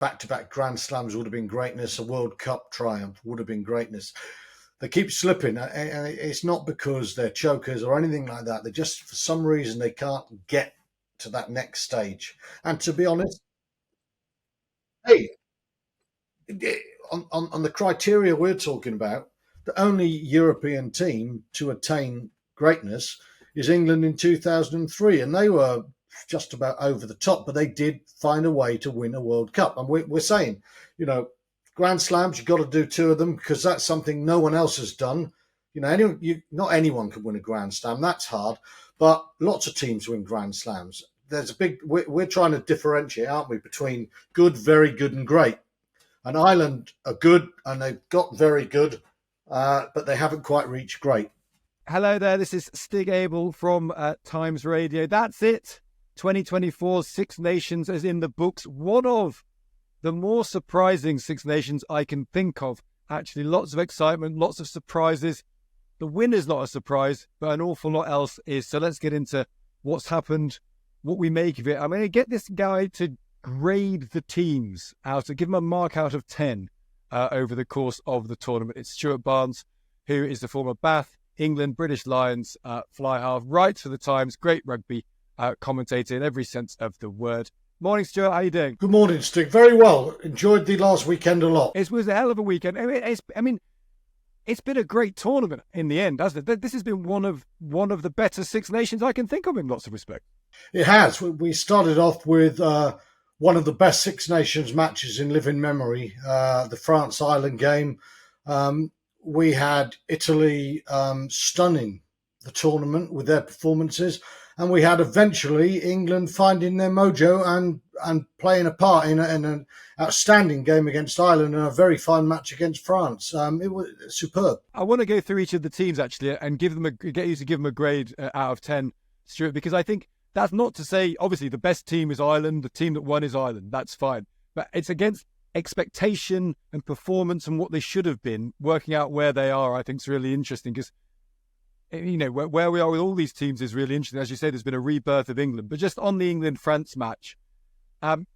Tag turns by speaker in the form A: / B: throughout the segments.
A: back-to-back Grand Slams would have been greatness. A World Cup triumph would have been greatness. They keep slipping, and it's not because they're chokers or anything like that. They just, for some reason, they can't get to that next stage. And to be honest, hey, on the criteria we're talking about, the only European team to attain greatness is England in 2003, and they were just about over the top, but they did find a way to win a World Cup. And we're saying, Grand Slams, you've got to do two of them because that's something no one else has done. Not anyone can win a Grand Slam. That's hard, but lots of teams win Grand Slams. We're trying to differentiate, aren't we, between good, very good, and great. And Ireland are good, and they've got very good, but they haven't quite reached great.
B: Hello there, this is Stig Abel from Times Radio. That's it. 2024 Six Nations is in the books. One of the more surprising Six Nations I can think of. Actually, lots of excitement, lots of surprises. The winner's not a surprise, but an awful lot else is. So let's get into what's happened, what we make of it. I'm going to get this guy to grade the teams give them a mark out of 10 over the course of the tournament. It's Stuart Barnes, who is the former Bath, England, British Lions fly half, writes for the Times, great rugby commentator in every sense of the word. Morning, Stuart. How are you doing?
A: Good morning, Stig. Very well. Enjoyed the last weekend a lot.
B: It was a hell of a weekend. It's been a great tournament in the end, hasn't it? This has been one of the better Six Nations I can think of in lots of respects.
A: It has. We started off with one of the best Six Nations matches in living memory, the France-Ireland game. We had Italy stunning the tournament with their performances, and we had eventually England finding their mojo and playing a part in an outstanding game against Ireland and a very fine match against France. It was superb.
B: I want to go through each of the teams actually and get you to give them a grade out of 10, Stuart, because I think that's not to say, obviously, the best team is Ireland, the team that won is Ireland. That's fine. But it's against expectation and performance and what they should have been. Working out where they are, I think, is really interesting because, where we are with all these teams is really interesting. As you say, there's been a rebirth of England. But just on the England-France match, it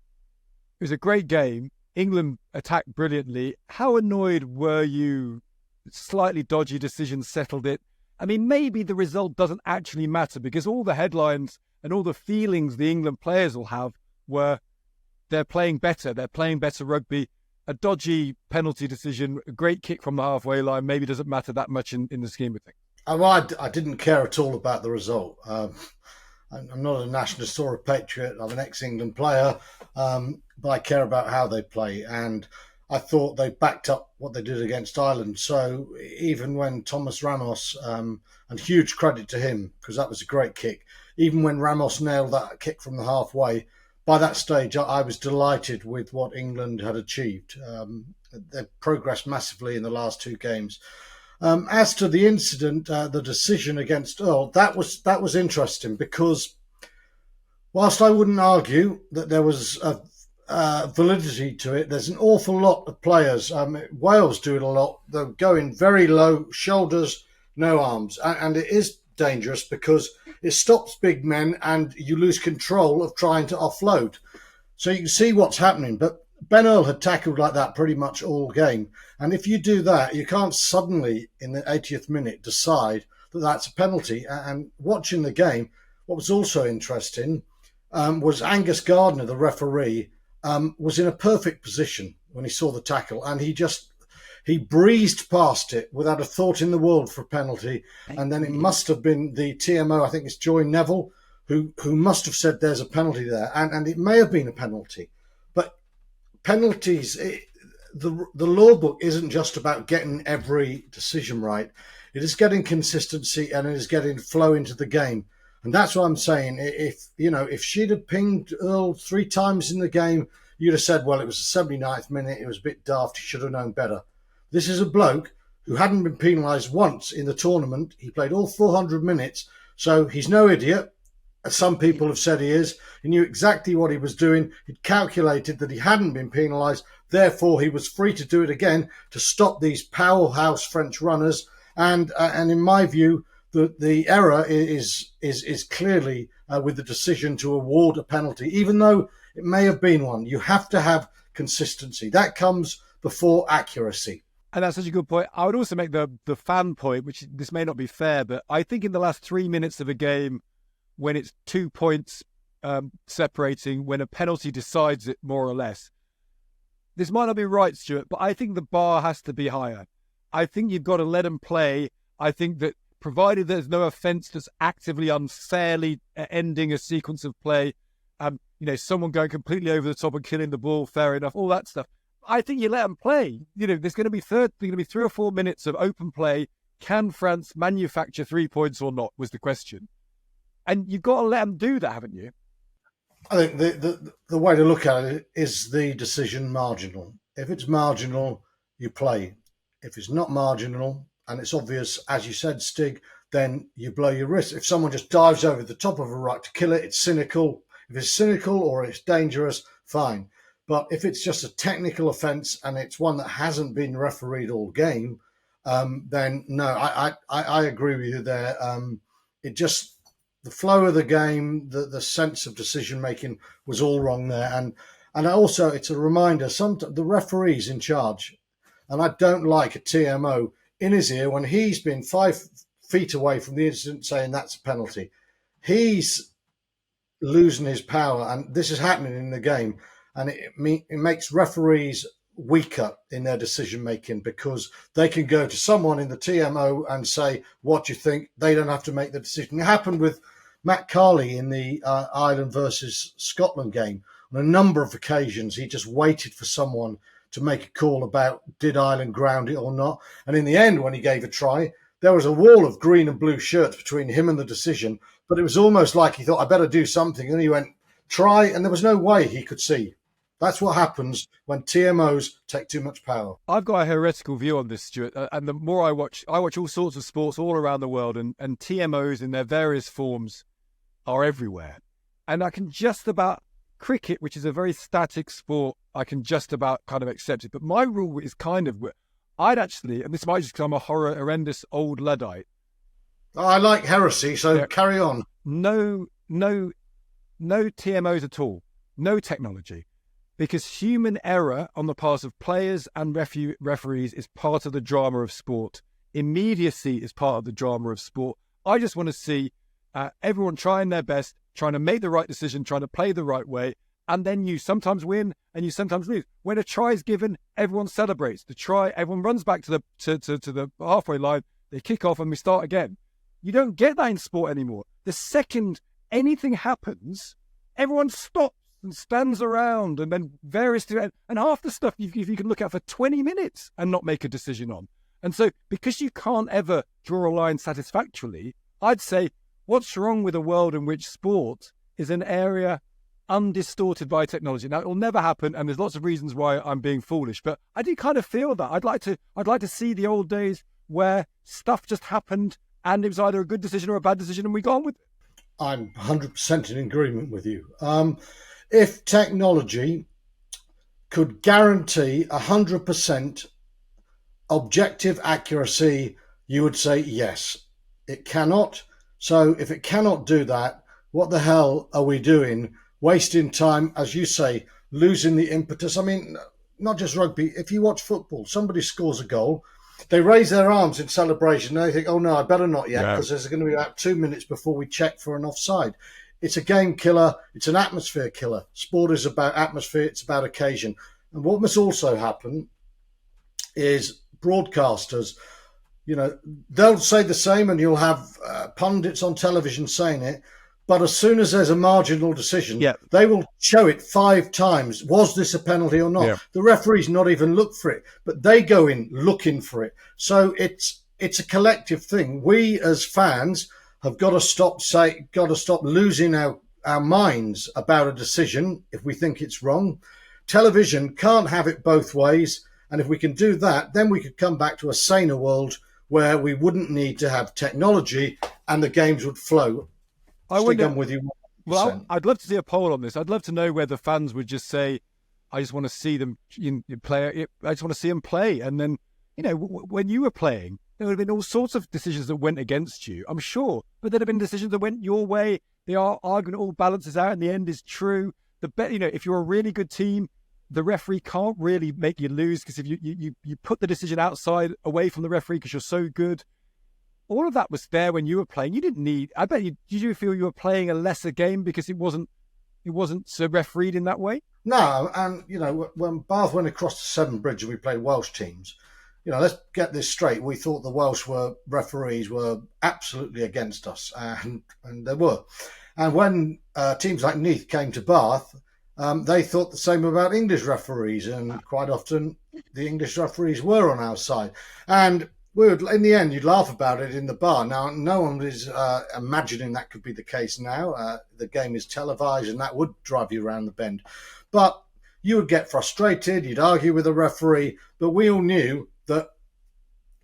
B: was a great game. England attacked brilliantly. How annoyed were you? Slightly dodgy decisions settled it. I mean, maybe the result doesn't actually matter because all the headlines and all the feelings the England players will have were they're playing better rugby. A dodgy penalty decision, a great kick from the halfway line maybe doesn't matter that much in the scheme of things.
A: I didn't care at all about the result. I'm not a nationalist or a patriot. I'm an ex-England player, but I care about how they play. And I thought they backed up what they did against Ireland. So even when Thomas Ramos, and huge credit to him, because that was a great kick, even when Ramos nailed that kick from the halfway, by that stage, I was delighted with what England had achieved. They've progressed massively in the last two games. As to the incident, the decision against Earl, that was interesting because whilst I wouldn't argue that there was a validity to it, there's an awful lot of players. Wales do it a lot. They're going very low, shoulders, no arms. And it is dangerous because it stops big men and you lose control of trying to offload. So you can see what's happening. But Ben Earl had tackled like that pretty much all game. And if you do that, you can't suddenly, in the 80th minute, decide that that's a penalty. And watching the game, what was also interesting was Angus Gardner, the referee, was in a perfect position when he saw the tackle. And he breezed past it without a thought in the world for a penalty. And then it must have been the TMO, I think it's Joy Neville, who must have said there's a penalty there. And it may have been a penalty. But penalties, the law book isn't just about getting every decision right. It is getting consistency and it is getting flow into the game. And that's what I'm saying. If she'd have pinged Earl 3 times in the game, you'd have said, well, it was the 79th minute. It was a bit daft. He should have known better. This is a bloke who hadn't been penalised once in the tournament. He played all 400 minutes, so he's no idiot, as some people have said he is. He knew exactly what he was doing. He'd calculated that he hadn't been penalised. Therefore, he was free to do it again to stop these powerhouse French runners. And in my view, the error is clearly with the decision to award a penalty, even though it may have been one. You have to have consistency. That comes before accuracy.
B: And that's such a good point. I would also make the fan point, which this may not be fair, but I think in the last 3 minutes of a game, when it's 2 points separating, when a penalty decides it more or less, this might not be right, Stuart, but I think the bar has to be higher. I think you've got to let them play. I think that provided there's no offence that's actively unfairly ending a sequence of play, someone going completely over the top and killing the ball, fair enough, all that stuff. I think you let them play. There's going to be 3 or 4 minutes of open play. Can France manufacture 3 points or not was the question. And you've got to let them do that, haven't you?
A: I think the way to look at it is the decision marginal. If it's marginal, you play. If it's not marginal, and it's obvious, as you said, Stig, then you blow your wrist. If someone just dives over the top of a ruck to kill it, it's cynical. If it's cynical or it's dangerous, fine. But if it's just a technical offence and it's one that hasn't been refereed all game, then no, I agree with you there. The flow of the game, the sense of decision making was all wrong there, and also it's a reminder. The referee's in charge, and I don't like a TMO in his ear when he's been 5 feet away from the incident saying that's a penalty. He's losing his power, and this is happening in the game. And it makes referees weaker in their decision making because they can go to someone in the TMO and say, what do you think? They don't have to make the decision. It happened with Matt Carley in the Ireland versus Scotland game. On a number of occasions, he just waited for someone to make a call about did Ireland ground it or not. And in the end, when he gave a try, there was a wall of green and blue shirts between him and the decision. But it was almost like he thought, I better do something. And he went, try, and there was no way he could see. That's what happens when TMOs take too much power.
B: I've got a heretical view on this, Stuart. And the more I watch all sorts of sports all around the world, and TMOs in their various forms are everywhere. And I can just about, cricket, which is a very static sport, I can just about kind of accept it. But my rule is kind of, I'd actually, and this might just become a horrendous old Luddite.
A: I like heresy, so carry on.
B: No TMOs at all. No technology. Because human error on the part of players and referees is part of the drama of sport. Immediacy is part of the drama of sport. I just want to see everyone trying their best, trying to make the right decision, trying to play the right way, and then you sometimes win and you sometimes lose. When a try is given, everyone celebrates. The try, everyone runs back to the halfway line, they kick off and we start again. You don't get that in sport anymore. The second anything happens, everyone stops and stands around, and then and half the stuff you can look at for 20 minutes and not make a decision on. And so because you can't ever draw a line satisfactorily, I'd say what's wrong with a world in which sport is an area undistorted by technology? Now, it will never happen, and there's lots of reasons why I'm being foolish, but I do kind of feel that. I'd like to see the old days where stuff just happened and it was either a good decision or a bad decision and we got on with it.
A: I'm 100% in agreement with you. If technology could guarantee 100% objective accuracy, you would say yes. It cannot. So if it cannot do that, what the hell are we doing? Wasting time, as you say, losing the impetus. I mean, not just rugby. If you watch football, somebody scores a goal, they raise their arms in celebration and they think, oh no, I better not yet, because there's going to be about 2 minutes before we check for an offside. It's a game killer. It's an atmosphere killer. Sport is about atmosphere. It's about occasion. And what must also happen is broadcasters, they'll say the same and you'll have pundits on television saying it. But as soon as there's a marginal decision, they will show it 5 times. Was this a penalty or not? Yeah. The referee's not even looked for it, but they go in looking for it. So it's a collective thing. We as fans have got to stop losing our minds about a decision if we think it's wrong. Television can't have it both ways. And if we can do that, then we could come back to a saner world where we wouldn't need to have technology and the games would flow. I'm with you.
B: Well, I'd love to see a poll on this. I'd love to know whether fans would just say, I just want to see them play. I just want to see them play. And then, when you were playing, there would have been all sorts of decisions that went against you, I'm sure. But there'd have been decisions that went your way. The argument all balances out. In the end is true. If you're a really good team, the referee can't really make you lose, because if you put the decision outside away from the referee because you're so good. All of that was there when you were playing. You didn't need. I bet you. Did you feel you were playing a lesser game because it wasn't so refereed in that way?
A: No, and when Bath went across the Severn Bridge and we played Welsh teams, let's get this straight. We thought the Welsh referees were absolutely against us, and they were. And when teams like Neath came to Bath, they thought the same about English referees, and quite often the English referees were on our side. And in the end, you'd laugh about it in the bar. Now, no one is imagining that could be the case now. The game is televised, and that would drive you around the bend. But you would get frustrated, you'd argue with the referee, but we all knew that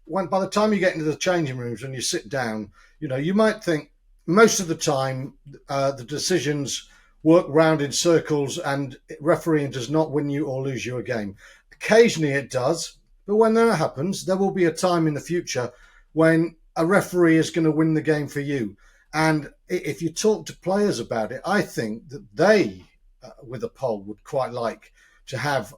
A: by the time you get into the changing rooms and you sit down, you might think most of the time the decisions work round in circles and refereeing does not win you or lose you a game. Occasionally it does, but when that happens, there will be a time in the future when a referee is going to win the game for you. And if you talk to players about it, I think that they, with a poll, would quite like to have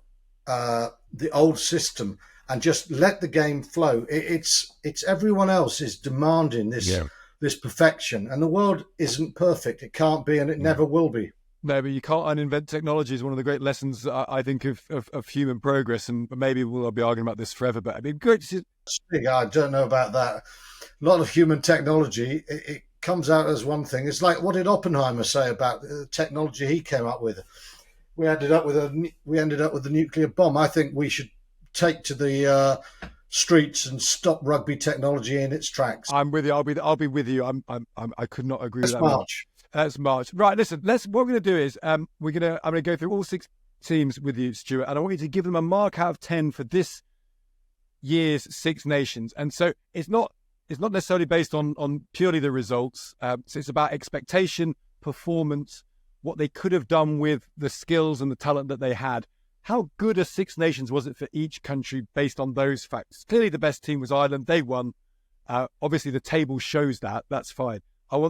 A: the old system and just let the game flow. It's everyone else is demanding this perfection, and the world isn't perfect. It can't be, and it never will be.
B: No, but you can't uninvent technology is one of the great lessons, I think, of human progress. And maybe we'll be arguing about this forever, but it'd be great to see.
A: I don't know about that. A lot of human technology, it comes out as one thing. It's like, what did Oppenheimer say about the technology he came up with? We ended up with the nuclear bomb. I think we should take to the streets and stop rugby technology in its tracks.
B: I'm with you. I'll be with you. I could not agree with that
A: much.
B: That's March. Right, listen, what we're going to do is I'm going to go through all 6 teams with you, Stuart, and I want you to give them a mark out of 10 for this year's Six Nations. And so it's not necessarily based on purely the results. So it's about expectation, performance, what they could have done with the skills and the talent that they had. How good a Six Nations was it for each country based on those facts? Clearly the best team was Ireland. They won. Obviously the table shows that. That's fine.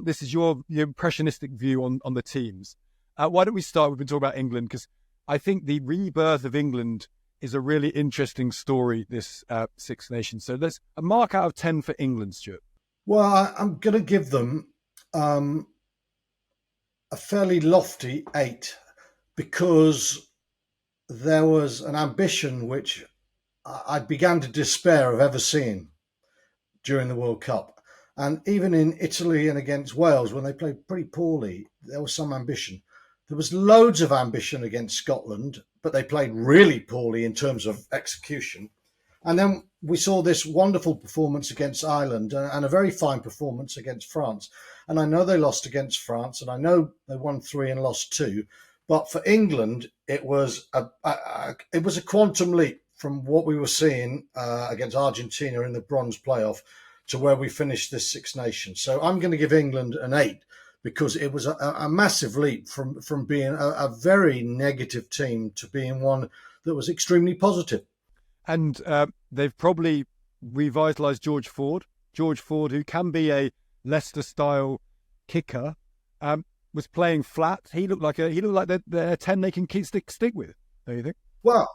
B: This is your impressionistic view on the teams. Why don't we start? We've been talking about England because I think the rebirth of England is a really interesting story, this Six Nations. So let's a mark out of 10 for England, Stuart.
A: Well, I'm going to give them a fairly lofty 8 because there was an ambition which I began to despair of ever seeing during the World Cup. And even in Italy and against Wales, when they played pretty poorly, there was some ambition. There was loads of ambition against Scotland, but they played really poorly in terms of execution. And then we saw this wonderful performance against Ireland and a very fine performance against France. And I know they lost against France, and I know they won 3 and lost 2. But for England, it was a quantum leap from what we were seeing against Argentina in the bronze playoff to where we finished this Six Nations. So I'm going to give England an 8 because it was a massive leap from being a very negative team to being one that was extremely positive.
B: And they've probably revitalised George Ford. George Ford, who can be a Leicester-style kicker, was playing flat. He looked like they're 10 they can stick with, don't you think?
A: Well,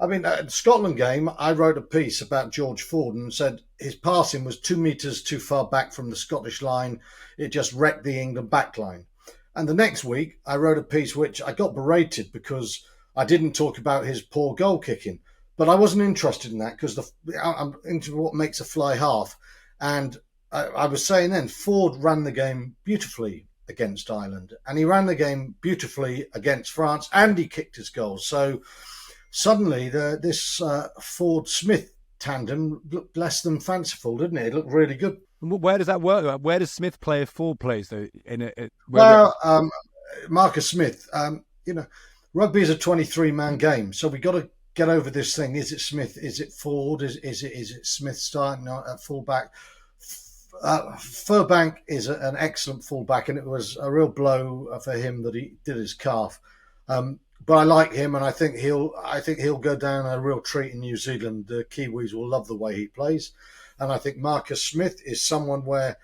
A: I mean, at the Scotland game, I wrote a piece about George Ford and said his passing was 2 metres too far back from the Scottish line. It just wrecked the England back line. And the next week, I wrote a piece which I got berated because I didn't talk about his poor goal kicking. But I wasn't interested in that because I'm into what makes a fly half. And I was saying then, Ford ran the game beautifully against Ireland. And he ran the game beautifully against France, and he kicked his goals. So suddenly, this Ford-Smith tandem looked less than fanciful, didn't it? It looked really good.
B: Where does that work? Where does Smith play if Ford plays, though?
A: Marcus Smith, rugby is a 23-man game, so we got to get over this thing. Is it Smith? Is it Ford? Is it Smith starting at fullback? Furbank is an excellent fullback, and it was a real blow for him that he did his calf. But I like him, and I think he'll go down a real treat in New Zealand. The Kiwis will love the way he plays, and I think Marcus Smith is someone where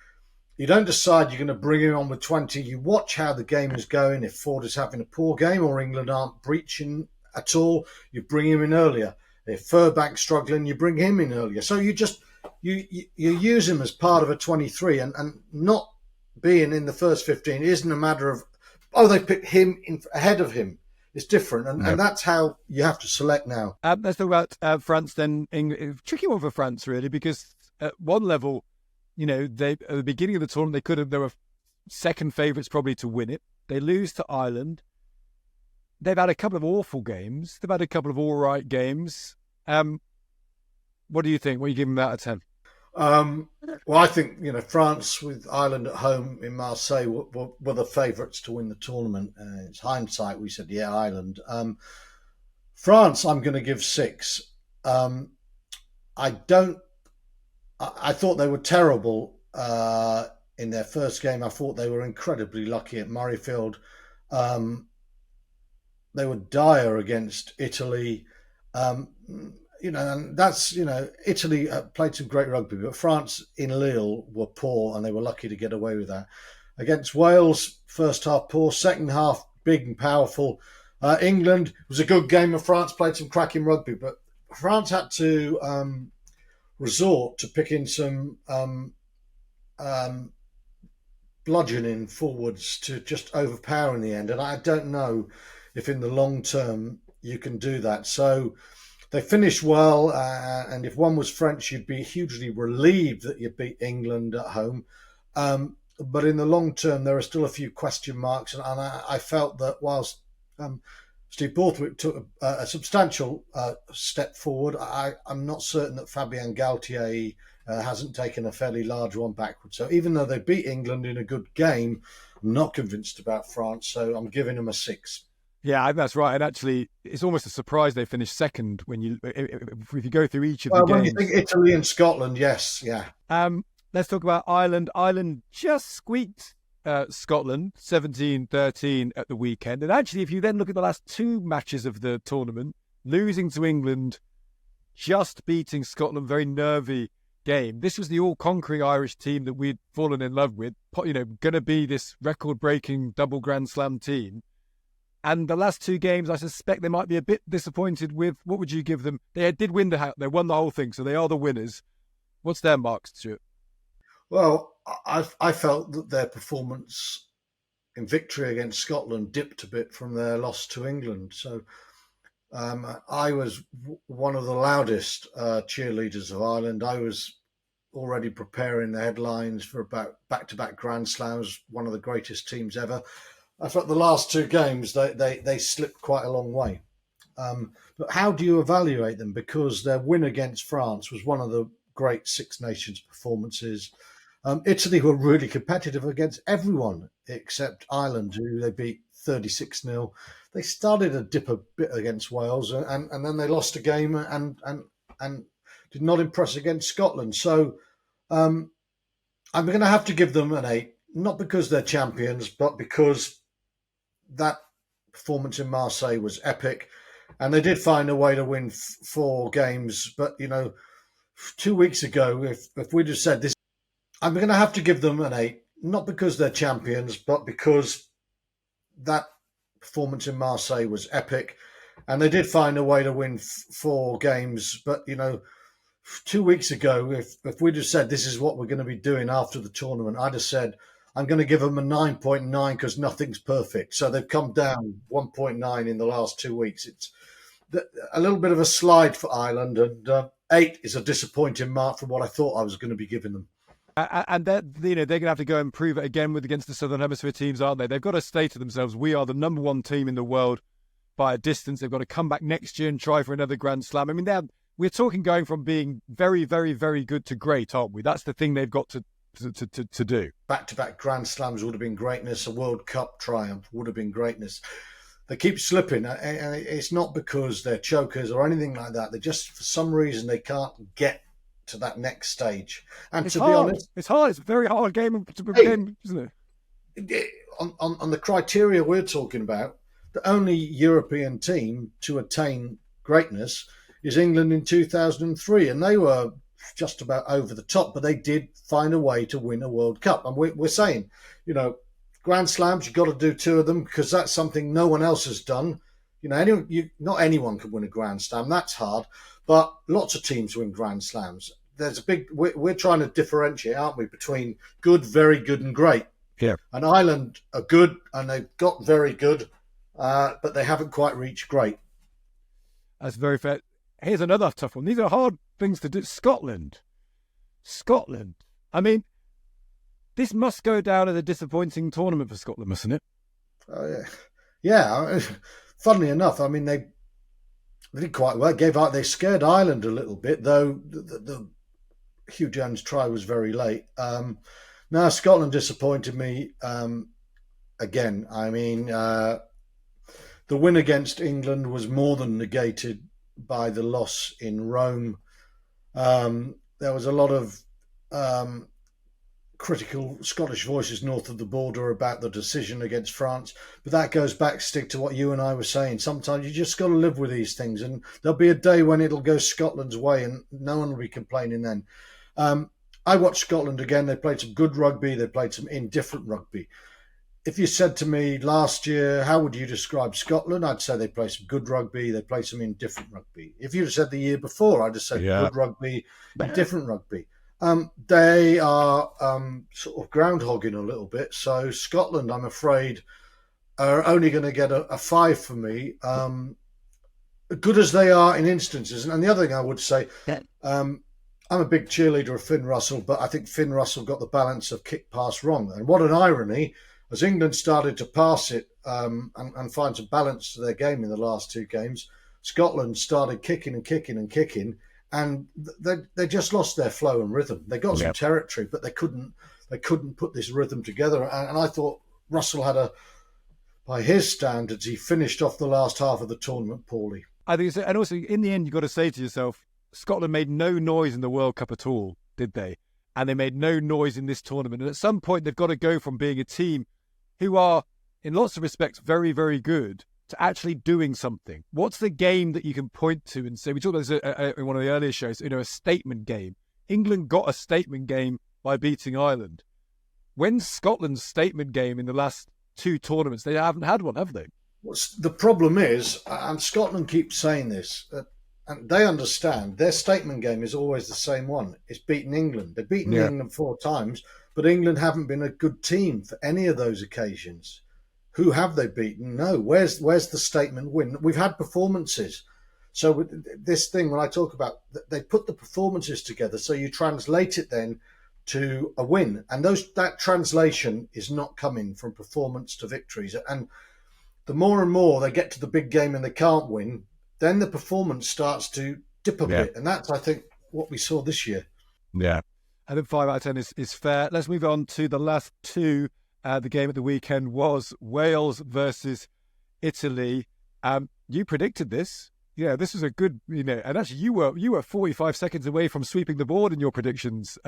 A: you don't decide you're going to bring him on with 20. You watch how the game is going. If Ford is having a poor game or England aren't breaching at all, you bring him in earlier. If Furbank's struggling, you bring him in earlier. So you use him as part of a 23, and not being in the first 15 isn't a matter of, oh, they picked him in ahead of him. It's different, and that's how you have to select now.
B: Let's talk about France then. Tricky one for France, really, because at one level, they at the beginning of the tournament, they were second favourites probably to win it. They lose to Ireland. They've had a couple of awful games. They've had a couple of all right games. What do you think? What are you giving them out of 10?
A: Well, I think France with Ireland at home in Marseille were the favourites to win the tournament. It's hindsight. We said, yeah, Ireland. France, I'm going to give 6. I thought they were terrible in their first game. I thought they were incredibly lucky at Murrayfield. They were dire against Italy. And that's, Italy played some great rugby, but France in Lille were poor and they were lucky to get away with that. Against Wales, first half poor, second half big and powerful. England was a good game and France played some cracking rugby, but France had to resort to picking some bludgeoning forwards to just overpower in the end. And I don't know if in the long term you can do that. So they finished well, and if one was French, you'd be hugely relieved that you beat England at home. But in the long term, there are still a few question marks, and I felt that whilst Steve Borthwick took a substantial step forward, I'm not certain that Fabien Galtier hasn't taken a fairly large one backwards. So even though they beat England in a good game, I'm not convinced about France, so I'm giving them a 6.
B: Yeah, that's right. And actually, it's almost a surprise they finished second if you go through each of the games.
A: When you think Italy and Scotland, yes, yeah.
B: Let's talk about Ireland. Ireland just squeaked Scotland 17-13 at the weekend. And actually, if you then look at the last 2 matches of the tournament, losing to England, just beating Scotland, very nervy game. This was the all-conquering Irish team that we'd fallen in love with, going to be this record-breaking double Grand Slam team. And the last 2 games, I suspect they might be a bit disappointed with. What would you give them? They did win they won the whole thing, so they are the winners. What's their marks, Stuart?
A: Well, I felt that their performance in victory against Scotland dipped a bit from their loss to England. So I was one of the loudest cheerleaders of Ireland. I was already preparing the headlines for about back-to-back Grand Slams, one of the greatest teams ever. I thought the last 2 games, they slipped quite a long way. But how do you evaluate them? Because their win against France was one of the great Six Nations performances. Italy were really competitive against everyone except Ireland, who they beat 36-0. They started to dip a bit against Wales, and then they lost a game and did not impress against Scotland. So I'm going to have to give them an 8, not because they're champions, but because that performance in Marseille was epic, and they did find a way to win 4 games. But 2 weeks ago, if we'd have said this, I'm going to have to give them an 8, not because they're champions, but because that performance in Marseille was epic, and they did find a way to win 4 games. But 2 weeks ago, if we'd have said this is what we're going to be doing after the tournament, I'd have said I'm going to give them a 9.9 because nothing's perfect. So they've come down 1.9 in the last 2 weeks. It's a little bit of a slide for Ireland, and 8 is a disappointing mark from what I thought I was going to be giving them.
B: And they're going to have to go and prove it again against the Southern Hemisphere teams, aren't they? They've got to say to themselves, we are the number 1 team in the world by a distance. They've got to come back next year and try for another Grand Slam. I mean, we're talking going from being very, very, very good to great, aren't we? That's the thing they've got to do.
A: Back-to-back Grand Slams would have been greatness. A World Cup triumph would have been greatness. They keep slipping, and it's not because they're chokers or anything like that. They just, for some reason, they can't get to that next stage. And to be honest,
B: it's hard. It's a very hard game, isn't
A: it? On the criteria we're talking about, the only European team to attain greatness is England in 2003, and they were just about over the top, but they did find a way to win a World Cup. And we're saying, Grand Slams, you've got to do 2 of them because that's something no one else has done. Not anyone can win a Grand Slam. That's hard, but lots of teams win Grand Slams. There's a big. We're trying to differentiate, aren't we, between good, very good, and great.
B: Yeah.
A: And Ireland are good, and they've got very good, but they haven't quite reached great.
B: That's very fair. Here's another tough one. These are hard things to do. Scotland. I mean, this must go down as a disappointing tournament for Scotland, mustn't it?
A: Yeah. Funnily enough, I mean, they did quite well. They scared Ireland a little bit, though the Hugh Jones try was very late. Now, Scotland disappointed me again. I mean, the win against England was more than negated by the loss in Rome. There was a lot of critical Scottish voices north of the border about the decision against France, but that goes back, stick to what you and I were saying. Sometimes you just got to live with these things, and there'll be a day when it'll go Scotland's way, and no one will be complaining then. I watched Scotland again. They played some good rugby. They played some indifferent rugby. If you said to me last year, how would you describe Scotland? I'd say they play some good rugby. They play some indifferent rugby. If you'd have said the year before, I'd have said good rugby, indifferent rugby. They are sort of groundhogging a little bit. So Scotland, I'm afraid, are only going to get a 5 for me. Good as they are in instances. And the other thing I would say, I'm a big cheerleader of Finn Russell, but I think Finn Russell got the balance of kick pass wrong. And what an irony, as England started to pass it and find some balance to their game in the last 2 games, Scotland started kicking and kicking and kicking, and they just lost their flow and rhythm. They got some territory, but they couldn't put this rhythm together. And I thought Russell had by his standards, he finished off the last half of the tournament poorly.
B: I think so. And also, in the end, you've got to say to yourself, Scotland made no noise in the World Cup at all, did they? And they made no noise in this tournament. And at some point, they've got to go from being a team who are, in lots of respects, very, very good to actually doing something. What's the game that you can point to and say, we talked about this in one of the earlier shows, a statement game. England got a statement game by beating Ireland. When's Scotland's statement game in the last 2 tournaments? They haven't had one, have they?
A: The problem is, and Scotland keeps saying this, and they understand, their statement game is always the same one. It's beating England. They've beaten England 4 times, but England haven't been a good team for any of those occasions. Who have they beaten? No. Where's the statement win? We've had performances. So with this thing, when I talk about, they put the performances together, so you translate it then to a win. And that translation is not coming from performance to victories. And the more and more they get to the big game and they can't win, then the performance starts to dip a bit. And that's, I think, what we saw this year.
B: Yeah. I think 5 out of 10 is fair. Let's move on to the last 2. The game at the weekend was Wales versus Italy. You predicted this. Yeah, this was a good, and actually you were 45 seconds away from sweeping the board in your predictions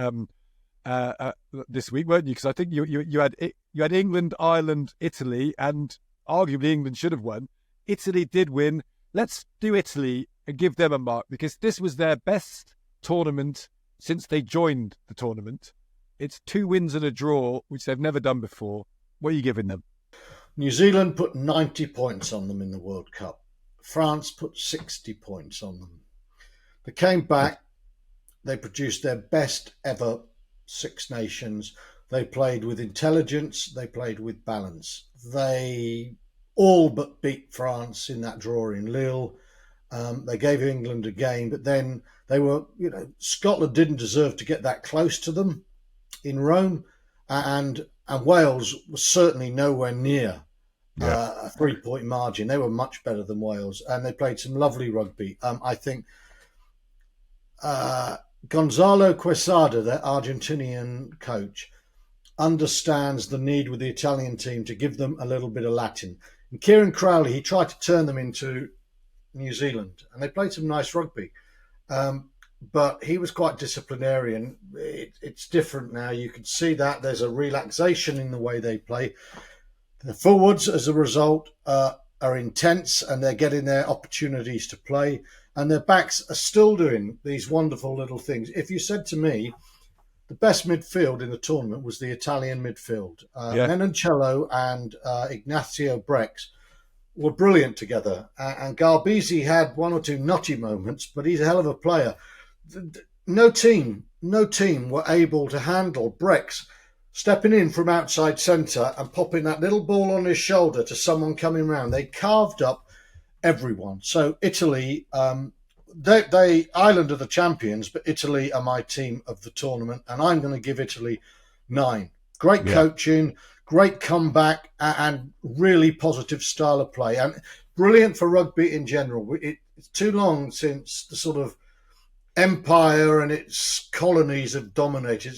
B: this week, weren't you? Because I think you had England, Ireland, Italy, and arguably England should have won. Italy did win. Let's do Italy and give them a mark, because this was their best tournament since they joined the tournament. It's 2 wins and a draw, which they've never done before. What are you giving them?
A: New Zealand put 90 points on them in the World Cup. France put 60 points on them. They came back. They produced their best ever Six Nations. They played with intelligence. They played with balance. They all but beat France in that draw in Lille. They gave England a game, but then they were, Scotland didn't deserve to get that close to them in Rome, and Wales was certainly nowhere near a 3-point margin. They were much better than Wales, and they played some lovely rugby. I think Gonzalo Quesada, their Argentinian coach, understands the need with the Italian team to give them a little bit of Latin. And Kieran Crowley, he tried to turn them into New Zealand, and they played some nice rugby. But he was quite disciplinarian. It's different now. You can see that there's a relaxation in the way they play. The forwards, as a result, are intense, and they're getting their opportunities to play. And their backs are still doing these wonderful little things. If you said to me, the best midfield in the tournament was the Italian midfield. Menoncello and Ignacio Brex were brilliant together. And Garbisi had one or two nutty moments, but he's a hell of a player. No team were able to handle Brex stepping in from outside centre and popping that little ball on his shoulder to someone coming round. They carved up everyone. So Italy, Ireland are the champions, but Italy are my team of the tournament, and I'm going to give Italy 9. Great coaching, great comeback, and really positive style of play, and brilliant for rugby in general. It's too long since the sort of empire and its colonies have dominated,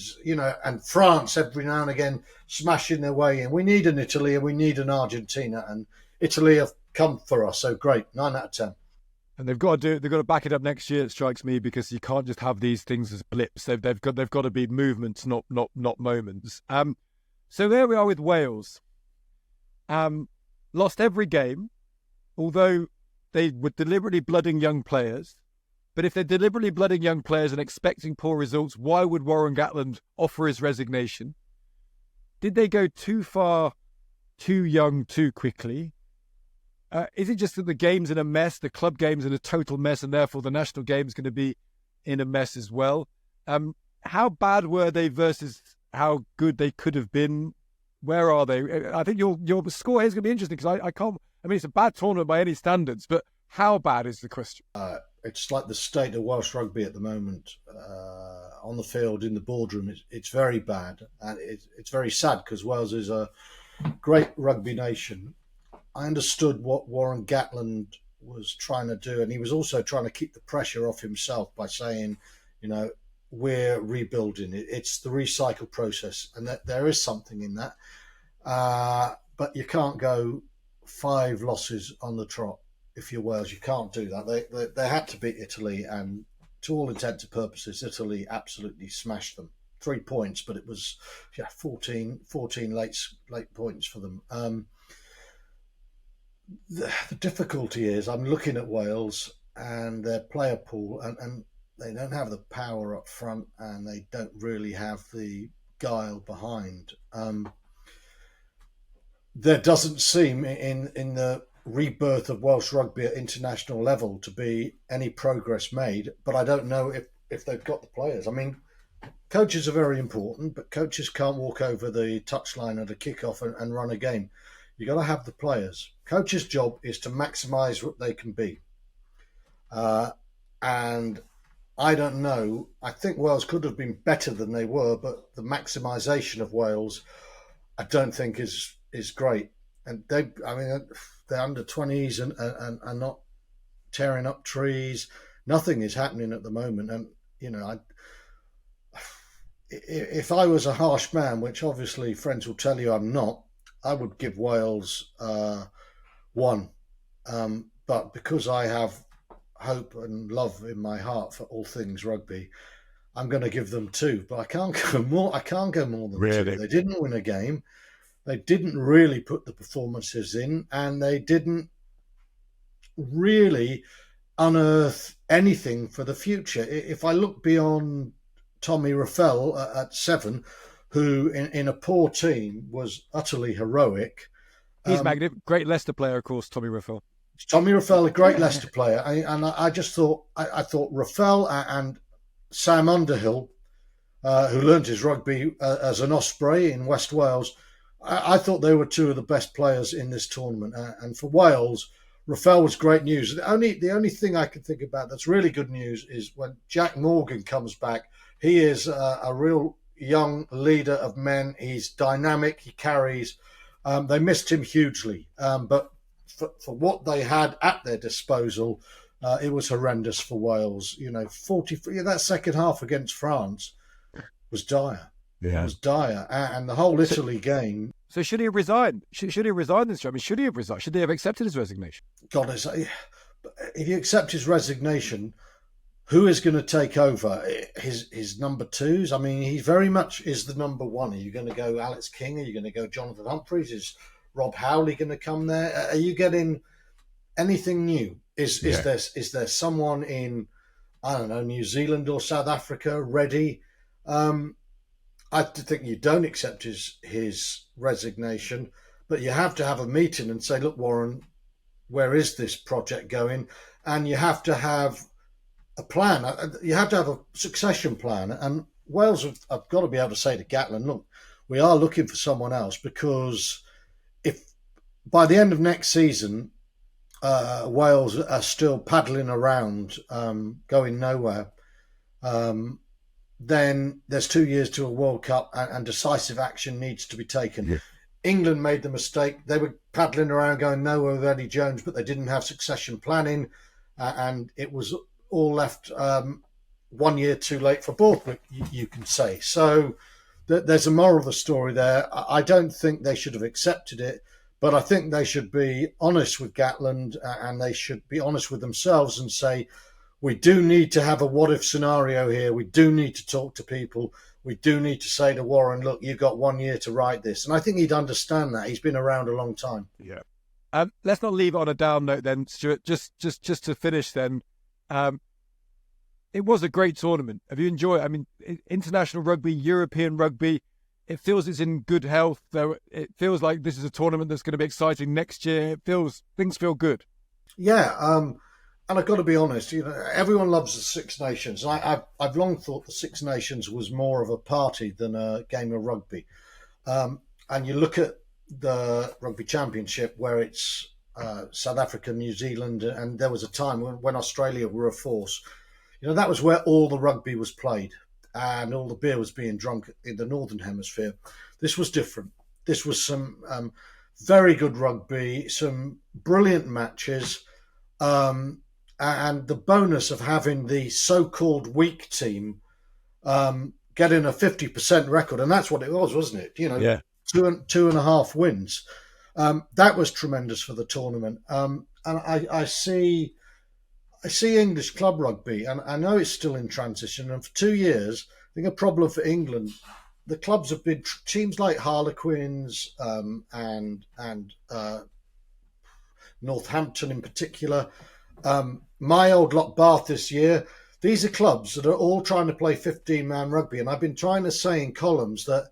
A: and France every now and again smashing their way in. We need an Italy and we need an Argentina, and Italy have come for us. So great, 9 out of 10.
B: And they've got to back it up next year. It strikes me, because you can't just have these things as blips. They've got to be movements, not moments. So there we are with Wales. Lost every game, although they were deliberately blooding young players. But if they're deliberately blooding young players and expecting poor results, why would Warren Gatland offer his resignation? Did they go too far, too young, too quickly? Is it just that the game's in a mess, the club game's in a total mess, and therefore the national game's going to be in a mess as well? How bad were they versus how good they could have been? Where are they? I think your score here is going to be interesting, because I can't... I mean, it's a bad tournament by any standards, but how bad is the question?
A: It's like the state of Welsh rugby at the moment. On the field, in the boardroom, it's very bad, and it's very sad, because Wales is a great rugby nation. I understood what Warren Gatland was trying to do, and he was also trying to keep the pressure off himself by saying, we're rebuilding. It's the recycle process, and that there is something in that. But you can't go 5 losses on the trot if you're Wales. You can't do that. They had to beat Italy, and to all intents and purposes, Italy absolutely smashed them. 3 points, but it was 14 late points for them. The difficulty is, I'm looking at Wales and their player pool, and they don't have the power up front, and they don't really have the guile behind. There doesn't seem in the rebirth of Welsh rugby at international level to be any progress made, but I don't know if they've got the players. I mean, coaches are very important, but coaches can't walk over the touchline at a kickoff and run a game. You've got to have the players. Coach's job is to maximise what they can be. And I don't know. I think Wales could have been better than they were, but the maximisation of Wales, I don't think is great. And they're under 20s and are not tearing up trees. Nothing is happening at the moment. And, if I was a harsh man, which obviously friends will tell you I'm not, I would give Wales 1. But because I have hope and love in my heart for all things rugby, I'm going to give them 2. But I can't go more. I can't go more than
B: really?
A: 2. They didn't win a game. They didn't really put the performances in, and they didn't really unearth anything for the future. If I look beyond Tommy Raffel at 7, who in a poor team was utterly heroic.
B: He's magnificent. Great Leicester player, of course, Tommy Raffel.
A: Tommy Raffel, a great Leicester player. I just thought, I thought Raffel and Sam Underhill, who learned his rugby as an Osprey in West Wales, I thought they were 2 of the best players in this tournament. And for Wales, Raffel was great news. The only thing I can think about that's really good news is when Jack Morgan comes back. He is a real young leader of men. He's dynamic. He carries. They missed him hugely, but for what they had at their disposal, it was horrendous for Wales. 40. That second half against France was dire.
B: Yeah.
A: It was dire, and the whole Italy game.
B: So should he have resigned? Should he have resigned this job? I mean, should he have resigned? Should they have accepted his resignation?
A: God, if you accept his resignation, who is going to take over? His number 2s? I mean, he very much is the number 1. Are you going to go Alex King? Are you going to go Jonathan Humphreys? Is Rob Howley going to come there? Are you getting anything new? Is there someone in, I don't know, New Zealand or South Africa ready? I think you don't accept his resignation, but you have to have a meeting and say, look, Warren, where is this project going, and you have to have a plan. You have to have a succession plan, and Wales have got to be able to say to Gatland, look, we are looking for someone else, because if by the end of next season Wales are still paddling around, going nowhere, then there's 2 years to a World Cup, and decisive action needs to be taken. Yeah. England made the mistake. They were paddling around going nowhere with Eddie Jones, but they didn't have succession planning, and it was all left 1 year too late for Borthwick, you can say. So there's a moral of the story there. I don't think they should have accepted it, but I think they should be honest with Gatland, and they should be honest with themselves and say, we do need to have a what-if scenario here. We do need to talk to people. We do need to say to Warren, look, you've got 1 year to write this. And I think he'd understand that. He's been around a long time.
B: Yeah. Let's not leave it on a down note then, Stuart. Just to finish then, it was a great tournament. Have you enjoyed it? I mean, international rugby, European rugby, it feels it's in good health. It feels like this is a tournament that's going to be exciting next year. Things feel good.
A: Yeah, and I've got to be honest, everyone loves the Six Nations. I've long thought the Six Nations was more of a party than a game of rugby. And you look at the Rugby Championship, where it's South Africa, New Zealand, and there was a time when Australia were a force. That was where all the rugby was played and all the beer was being drunk in the Northern Hemisphere. This was different. This was some very good rugby, some brilliant matches, and the bonus of having the so-called weak team getting a 50% record, and that's what it was, wasn't it?
B: Yeah.
A: Two and a half wins. That was tremendous for the tournament. And I see English club rugby, and I know it's still in transition. And for 2 years, I think a problem for England, the clubs have been teams like Harlequins and Northampton in particular. My old lot Bath this year. These are clubs that are all trying to play 15-man rugby, and I've been trying to say in columns that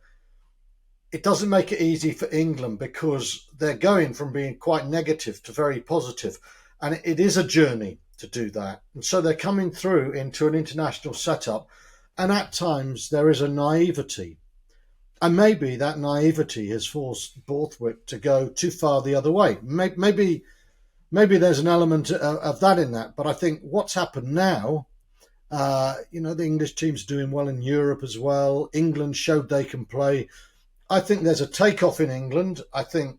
A: it doesn't make it easy for England, because they're going from being quite negative to very positive, and it is a journey to do that. And so they're coming through into an international setup, and at times there is a naivety, and maybe that naivety has forced Borthwick to go too far the other way. Maybe there's an element of that in that, but I think what's happened now, the English team's doing well in Europe as well. England showed they can play. I think there's a takeoff in England. I think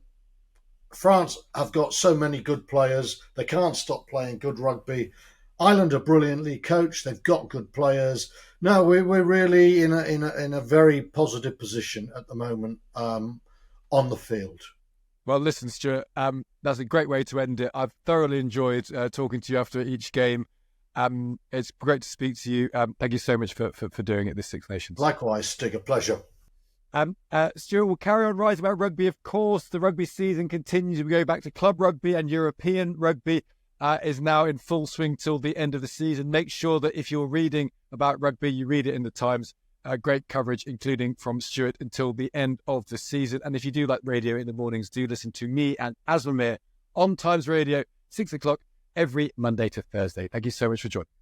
A: France have got so many good players. They can't stop playing good rugby. Ireland are brilliantly coached. They've got good players. No, we're really in a very positive position at the moment on the field.
B: Well, listen, Stuart, that's a great way to end it. I've thoroughly enjoyed talking to you after each game. It's great to speak to you. Thank you so much for doing it, this Six Nations.
A: Likewise, Stig, a pleasure.
B: Stuart will carry on writing about rugby. Of course, the rugby season continues. We go back to club rugby, and European rugby is now in full swing till the end of the season. Make sure that if you're reading about rugby, you read it in the Times. Great coverage, including from Stuart, until the end of the season. And if you do like radio in the mornings, do listen to me and Aslamir on Times Radio, 6 o'clock every Monday to Thursday. Thank you so much for joining.